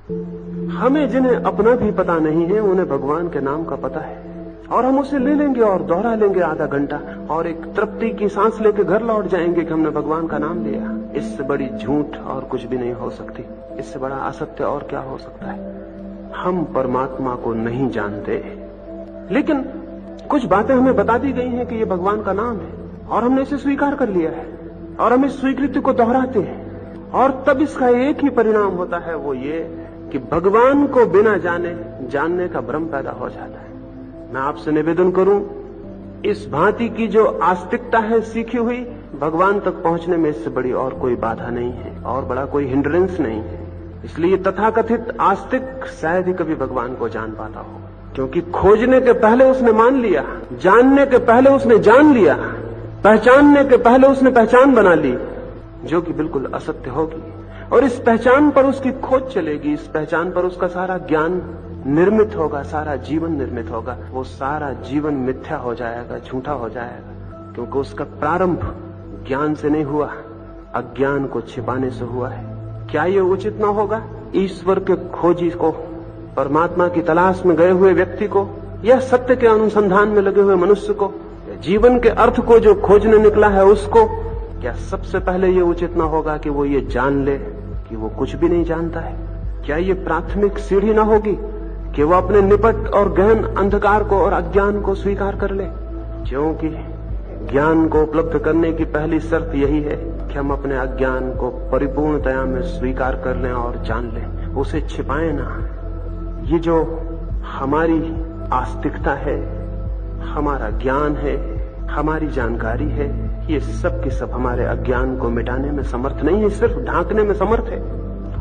हमें जिन्हें अपना भी पता नहीं है उन्हें भगवान के नाम का पता है, और हम उसे ले लेंगे और दोहरा लेंगे आधा घंटा और एक तृप्ति की सांस लेके घर लौट जाएंगे कि हमने भगवान का नाम लिया। इससे बड़ी झूठ और कुछ भी नहीं हो सकती, इससे बड़ा असत्य और क्या हो सकता है। हम परमात्मा को नहीं जानते, लेकिन कुछ बातें हमें बता दी गई हैं कि ये भगवान का नाम है और हमने इसे स्वीकार कर लिया है और हम इस स्वीकृति को दोहराते हैं, और तब इसका एक ही परिणाम होता है, वो ये कि भगवान को बिना जानने का भ्रम पैदा हो जाता है। मैं आपसे निवेदन करूं, इस भांति की जो आस्तिकता है सीखी हुई, भगवान तक पहुंचने में इससे बड़ी और कोई बाधा नहीं है और बड़ा कोई हिंड्रेंस नहीं है। इसलिए तथाकथित आस्तिक शायद ही कभी भगवान को जान पाता हो, क्योंकि खोजने के पहले उसने मान लिया, जानने के पहले उसने जान लिया, पहचानने के पहले उसने पहचान बना ली, जो कि बिल्कुल असत्य होगी। और इस पहचान पर उसकी खोज चलेगी, इस पहचान पर उसका सारा ज्ञान निर्मित होगा, सारा जीवन निर्मित होगा। वो सारा जीवन मिथ्या हो जाएगा, झूठा हो जाएगा, क्योंकि उसका प्रारंभ ज्ञान से नहीं हुआ, अज्ञान को छिपाने से हुआ है। क्या ये उचित न होगा ईश्वर के खोजी को, परमात्मा की तलाश में गए हुए व्यक्ति को, या सत्य के अनुसंधान में लगे हुए मनुष्य को, या जीवन के अर्थ को जो खोजने निकला है उसको, क्या सबसे पहले ये उचित न होगा कि वो ये जान ले कि वो कुछ भी नहीं जानता है? क्या ये प्राथमिक सीढ़ी न होगी कि वो अपने निपट और गहन अंधकार को और अज्ञान को स्वीकार कर ले? क्योंकि ज्ञान को उपलब्ध करने की पहली शर्त यही है कि हम अपने अज्ञान को परिपूर्णतया में स्वीकार कर लें और जान लें, उसे छिपाएं ना। ये जो हमारी आस्तिकता है, हमारा ज्ञान है, हमारी जानकारी है, ये सब की सब हमारे अज्ञान को मिटाने में समर्थ नहीं है, सिर्फ ढांकने में समर्थ है।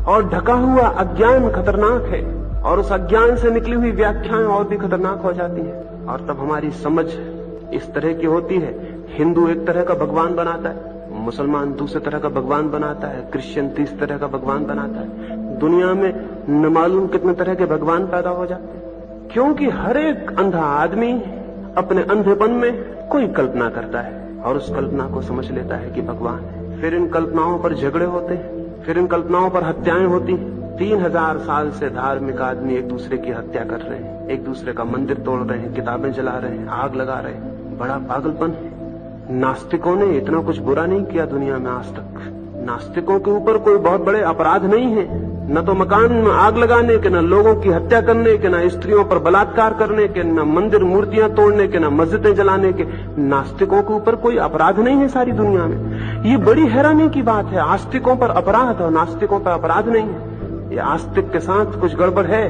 और ढका हुआ अज्ञान खतरनाक है, और उस अज्ञान से निकली हुई व्याख्याएं और भी खतरनाक हो जाती हैं। और तब हमारी समझ इस तरह की होती है, हिंदू एक तरह का भगवान बनाता है, मुसलमान दूसरे तरह का भगवान बनाता है, क्रिश्चियन तीसरे तरह का भगवान बनाता है, दुनिया में न मालूम कितने तरह के भगवान पैदा हो जाते हैं। क्योंकि हर एक अंधा आदमी अपने अंधेपन में कोई कल्पना करता है और उस कल्पना को समझ लेता है कि भगवान है। फिर इन कल्पनाओं पर झगड़े होते हैं, फिर इन कल्पनाओं पर हत्याएं होती हैं। 3000 साल से धार्मिक आदमी एक दूसरे की हत्या कर रहे हैं, एक दूसरे का मंदिर तोड़ रहे हैं, किताबें जला रहे हैं, आग लगा रहे हैं। बड़ा पागलपन है। नास्तिकों ने इतना कुछ बुरा नहीं किया दुनिया में आज तक। नास्तिकों के ऊपर कोई बहुत बड़े अपराध नहीं है, न तो मकान में आग लगाने के, न लोगों की हत्या करने के, न स्त्रियों पर बलात्कार करने के, न मंदिर मूर्तियां तोड़ने के, न मस्जिदें जलाने के। नास्तिकों के ऊपर कोई अपराध नहीं है सारी दुनिया में। ये बड़ी हैरानी की बात है, आस्तिकों पर अपराध और नास्तिकों पर अपराध नहीं है। ये आस्तिक के साथ कुछ गड़बड़ है।